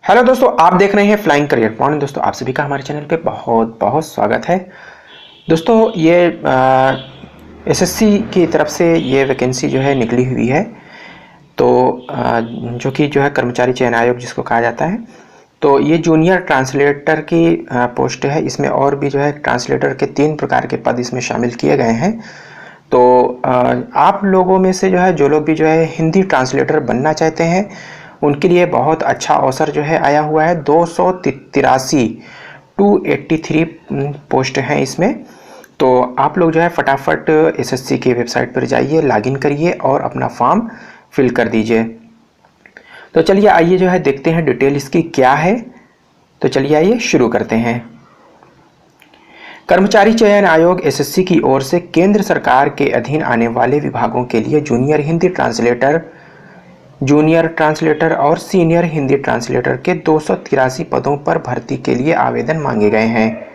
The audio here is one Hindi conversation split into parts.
हेलो दोस्तों, आप देख रहे हैं फ्लाइंग करियर पॉइंट। दोस्तों, आप सभी का हमारे चैनल पे बहुत बहुत स्वागत है। दोस्तों, ये एसएससी की तरफ से ये वैकेंसी जो है निकली हुई है, तो जो कि जो है कर्मचारी चयन आयोग जिसको कहा जाता है। तो ये जूनियर ट्रांसलेटर की पोस्ट है। इसमें और भी जो है ट्रांसलेटर के 3 प्रकार के पद इसमें शामिल किए गए हैं। तो आप लोगों में से जो लोग भी जो है हिंदी ट्रांसलेटर बनना चाहते हैं, उनके लिए बहुत अच्छा अवसर जो है आया हुआ है। 283 पोस्ट हैं इसमें। तो आप लोग जो है फटाफट एसएससी की वेबसाइट पर जाइए, लॉगिन करिए और अपना फॉर्म फिल कर दीजिए। तो चलिए आइए जो है देखते हैं डिटेल इसकी क्या है। तो चलिए आइए शुरू करते हैं। कर्मचारी चयन आयोग एसएससी की ओर से केंद्र सरकार के अधीन आने वाले विभागों के लिए junior Hindi translator, junior translator और सीनियर हिंदी ट्रांसलेटर के 283 पदों पर भर्ती के लिए आवेदन मांगे गए हैं।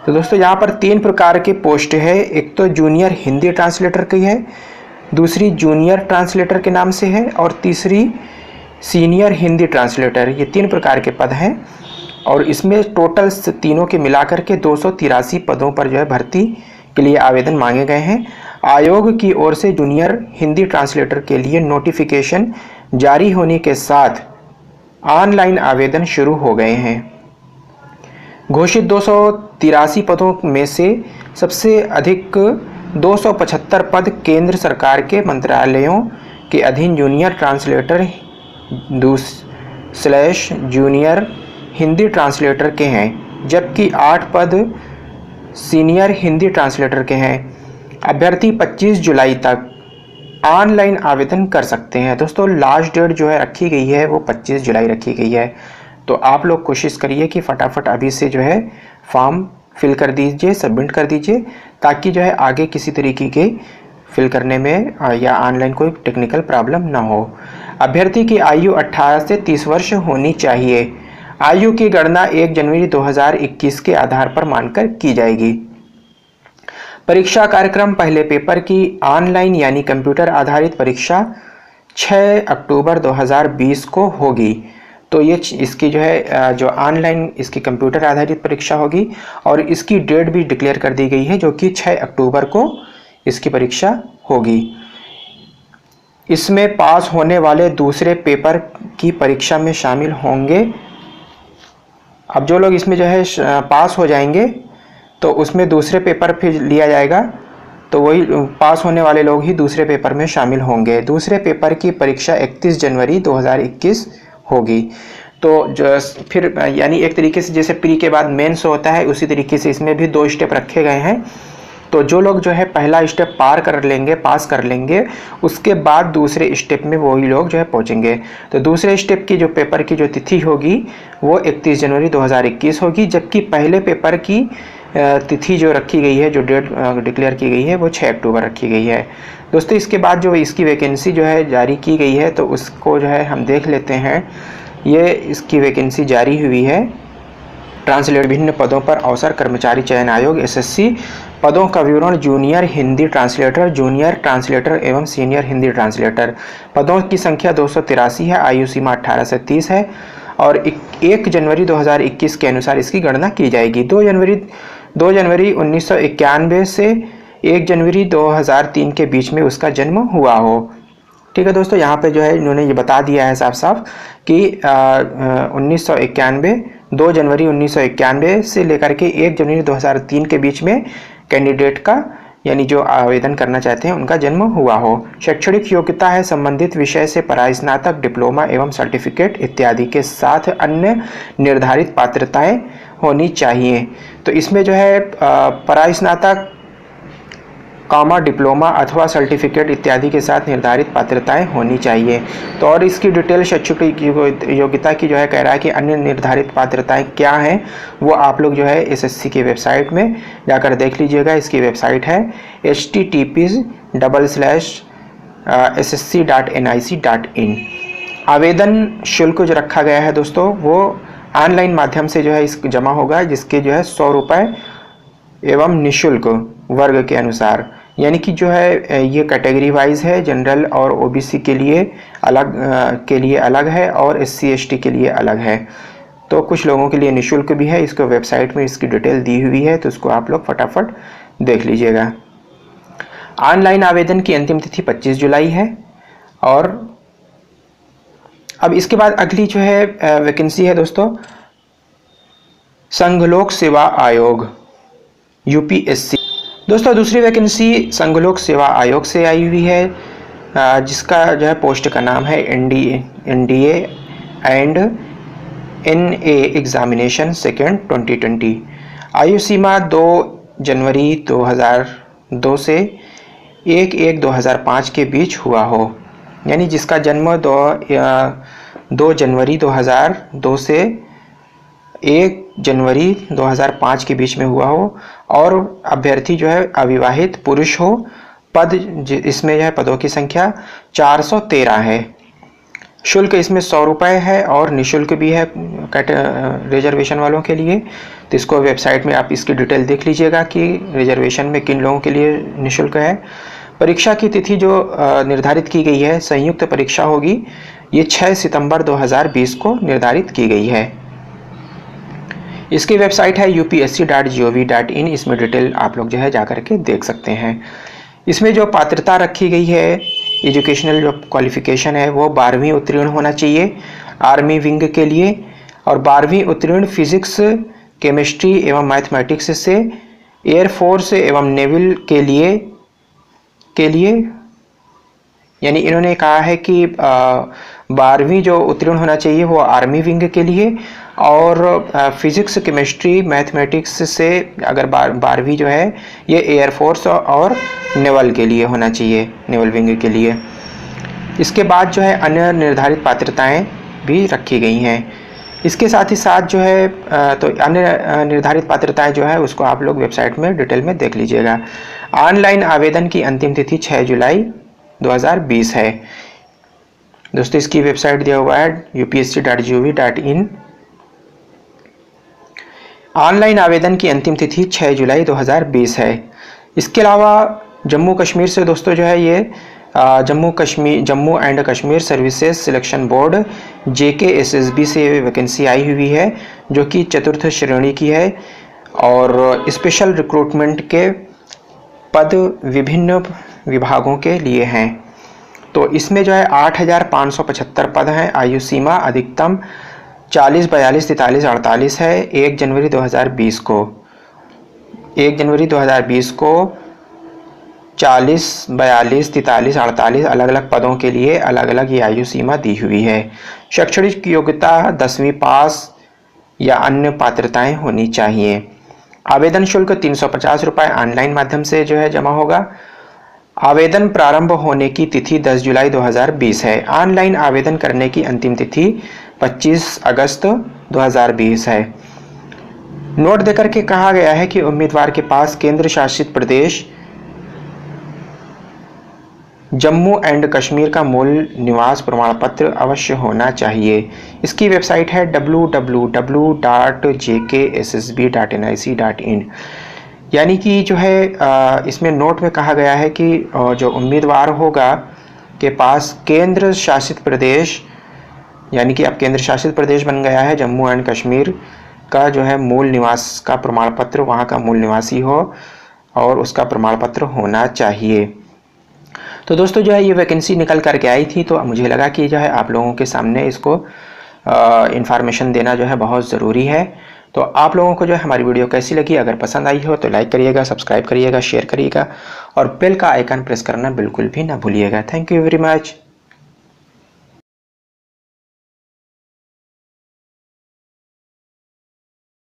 तो दोस्तों, यहाँ पर 3 प्रकार के पोस्ट है। एक तो जूनियर हिंदी ट्रांसलेटर की है, दूसरी जूनियर ट्रांसलेटर के नाम से है और तीसरी सीनियर हिंदी ट्रांसलेटर। ये 3 प्रकार के पद हैं और इसमें टोटल तीनों के मिलाकर के 283 पदों पर जो है भर्ती के लिए आवेदन मांगे गए हैं। आयोग की ओर से जूनियर हिंदी ट्रांसलेटर के लिए नोटिफिकेशन जारी होने के साथ ऑनलाइन आवेदन शुरू हो गए हैं। घोषित 283 पदों में से सबसे अधिक 275 पद केंद्र सरकार के मंत्रालयों के अधीन junior translator junior Hindi translator के हैं, जबकि 8 पद सीनियर हिंदी ट्रांसलेटर के हैं। अभ्यर्थी 25 जुलाई तक ऑनलाइन आवेदन कर सकते हैं। दोस्तों, लास्ट डेट जो है रखी गई है वो 25 जुलाई रखी गई है। तो आप लोग कोशिश करिए कि फटाफट अभी से जो है फॉर्म फिल कर दीजिए, सबमिट कर दीजिए, ताकि जो है आगे किसी तरीके के फिल करने में या ऑनलाइन कोई टेक्निकल प्रॉब्लम ना हो। अभ्यर्थी की आयु 18 से 30 वर्ष होनी चाहिए। आयु की गणना 1 जनवरी 2021 के आधार पर मानकर की जाएगी। परीक्षा कार्यक्रम पहले पेपर की ऑनलाइन यानी कंप्यूटर आधारित परीक्षा 6 अक्टूबर 2020 को होगी। तो ये इसकी जो है जो ऑनलाइन इसकी कंप्यूटर आधारित परीक्षा होगी और इसकी डेट भी डिक्लेयर कर दी गई है, जो कि 6 अक्टूबर को इसकी परीक्षा होगी। इसमें पास होने वाले दूसरे पेपर की परीक्षा में शामिल होंगे। अब जो लोग इसमें जो है पास हो जाएंगे तो उसमें दूसरे पेपर फिर लिया जाएगा, तो वही पास होने वाले लोग ही दूसरे पेपर में शामिल होंगे। दूसरे पेपर की परीक्षा 31 जनवरी 2021 होगी। तो जो फिर यानी एक तरीके से जैसे प्री के बाद मेंस होता है, उसी तरीके से इसमें भी 2 स्टेप रखे गए हैं। तो जो लोग जो है पहला स्टेप पास कर लेंगे, उसके बाद दूसरे स्टेप में वही लोग जो है पहुंचेंगे। तो दूसरे स्टेप की जो पेपर की जो तिथि होगी वो 31 जनवरी 2021 होगी, जबकि पहले पेपर की तिथि जो रखी गई है, जो डेट डिक्लेयर की गई है, वो 6 अक्टूबर रखी गई है। दोस्तों, इसके बाद जो इसकी वैकेंसी जो है जारी की गई है, तो उसको जो है हम देख लेते हैं। ये इसकी वैकेंसी जारी हुई है। ट्रांसलेटर विभिन्न पदों पर अवसर, कर्मचारी चयन आयोग एसएससी। पदों का विवरण: junior Hindi translator, junior translator एवं सीनियर हिंदी ट्रांसलेटर। पदों की संख्या 283 है। आयु सीमा 18 से 30 है और 1 जनवरी 2021 के अनुसार इसकी गणना की जाएगी। 2 जनवरी 1991 से 1 जनवरी 2003 के बीच में उसका जन्म हुआ हो। ठीक है दोस्तों, यहाँ पे जो है इन्होंने ये बता दिया है साफ साफ कि 2 जनवरी 1991 से लेकर के 1 जनवरी 2003 के बीच में कैंडिडेट का यानी जो आवेदन करना चाहते हैं उनका जन्म हुआ हो। शैक्षणिक योग्यता है संबंधित विषय से परास्नातक, डिप्लोमा एवं सर्टिफिकेट इत्यादि के साथ अन्य निर्धारित पात्रताएं होनी चाहिए। तो इसमें जो है परास्नातक, डिप्लोमा अथवा सर्टिफिकेट इत्यादि के साथ निर्धारित पात्रताएं होनी चाहिए। तो और इसकी डिटेल शैक्षणिक योग्यता की जो है कह रहा है कि अन्य निर्धारित पात्रताएं क्या हैं, वो आप लोग जो है एसएससी की वेबसाइट में जाकर देख लीजिएगा। इसकी वेबसाइट है http://ssc.nic.in। आवेदन शुल्क जो रखा गया है दोस्तों, वो ऑनलाइन माध्यम से जो है इस जमा होगा, जिसके जो है 100 रुपये एवं निःशुल्क वर्ग के अनुसार यानी कि जो है ये कैटेगरी वाइज है, जनरल और ओबीसी के लिए अलग है और एससी एसटी के लिए अलग है। तो कुछ लोगों के लिए निःशुल्क भी है। इसको वेबसाइट में इसकी डिटेल दी हुई है, तो उसको आप लोग फटाफट देख लीजिएगा। ऑनलाइन आवेदन की अंतिम तिथि 25 जुलाई है। और अब इसके बाद अगली जो है वैकेंसी है दोस्तों, संघ लोक सेवा आयोग यूपीएससी। दोस्तों दूसरी वैकेंसी संघ लोक सेवा आयोग से आई हुई है, जिसका जो है पोस्ट का नाम है NDA and NA examination second 2020। आयु सीमा 2 जनवरी 2002 से 1/1/2005 के बीच हुआ हो, यानी जिसका जन्म 2 जनवरी 2002 से 1 जनवरी 2005 के बीच में हुआ हो, और अभ्यर्थी जो है अविवाहित पुरुष हो। पद इसमें जो है पदों की संख्या 413 है। शुल्क इसमें 100 रुपये है और निःशुल्क भी है रिजर्वेशन वालों के लिए। तो इसको वेबसाइट में आप इसकी डिटेल देख लीजिएगा कि रिजर्वेशन में किन लोगों के लिए निःशुल्क है। परीक्षा की तिथि जो निर्धारित की गई है, संयुक्त परीक्षा होगी, ये 6 सितंबर 2020 को निर्धारित की गई है। इसकी वेबसाइट है upsc.gov.in। इसमें डिटेल आप लोग जो है जाकर के देख सकते हैं। इसमें जो पात्रता रखी गई है, एजुकेशनल जो क्वालिफिकेशन है, वो 12वीं उत्तीर्ण होना चाहिए आर्मी विंग के लिए, और 12वीं उत्तीर्ण फिजिक्स, केमिस्ट्री एवं मैथमेटिक्स से एयरफोर्स एवं नेवल के लिए यानी इन्होंने कहा है कि 12वीं जो उत्तीर्ण होना चाहिए वो आर्मी विंग के लिए, और फिजिक्स, केमिस्ट्री, मैथमेटिक्स से अगर 12वीं जो है ये एयरफोर्स और नेवल के लिए होना चाहिए, नेवल विंग के लिए। इसके बाद जो है अन्य निर्धारित पात्रताएं भी रखी गई हैं। इसके साथ ही साथ जो है तो अन्य निर्धारित पात्रताएं जो है उसको आप लोग वेबसाइट में डिटेल में देख लीजिएगा। ऑनलाइन आवेदन की अंतिम तिथि 6 जुलाई 2020 है। दोस्तों इसकी वेबसाइट दिया हुआ है upsc.gov.in। ऑनलाइन आवेदन की अंतिम तिथि 6 जुलाई 2020 है। इसके अलावा जम्मू कश्मीर से दोस्तों जो है ये Jammu and Kashmir services selection board JKSSB से वैकेंसी आई हुई है, जो कि 4th श्रेणी की है, और स्पेशल रिक्रूटमेंट के पद विभिन्न विभागों के लिए हैं। तो इसमें जो है 8,575 पद हैं। आयु सीमा अधिकतम 40, 42, 43, 48 है। 1 जनवरी 2020 को 40, 42, 43, 48 अलग अलग पदों के लिए अलग अलग ये आयु सीमा दी हुई है। शैक्षणिक योग्यता 10वीं पास या अन्य पात्रताएं होनी चाहिए। आवेदन शुल्क 350 रुपये ऑनलाइन माध्यम से जो है जमा होगा। आवेदन प्रारंभ होने की तिथि 10 जुलाई 2020 है। ऑनलाइन आवेदन करने की अंतिम तिथि 25 अगस्त 2020 है। नोट देकर के कहा गया है कि उम्मीदवार के पास केंद्र शासित प्रदेश जम्मू एंड कश्मीर का मूल निवास प्रमाण पत्र अवश्य होना चाहिए। इसकी वेबसाइट है www.jkssb.nic.in। यानी कि जो है इसमें नोट में कहा गया है कि जो उम्मीदवार होगा के पास केंद्र शासित प्रदेश, यानी कि अब केंद्र शासित प्रदेश बन गया है जम्मू एंड कश्मीर का, जो है मूल निवास का प्रमाण पत्र, वहाँ का मूल निवासी हो और उसका प्रमाण पत्र होना चाहिए। तो दोस्तों जो है ये वैकेंसी निकल करके आई थी, तो मुझे लगा कि जो है आप लोगों के सामने इसको इन्फॉर्मेशन देना जो है बहुत ज़रूरी है। तो आप लोगों को जो है हमारी वीडियो कैसी लगी, अगर पसंद आई हो तो लाइक करिएगा, सब्सक्राइब करिएगा, शेयर करिएगा और बेल का आइकन प्रेस करना बिल्कुल भी ना भूलिएगा। Thank you very much.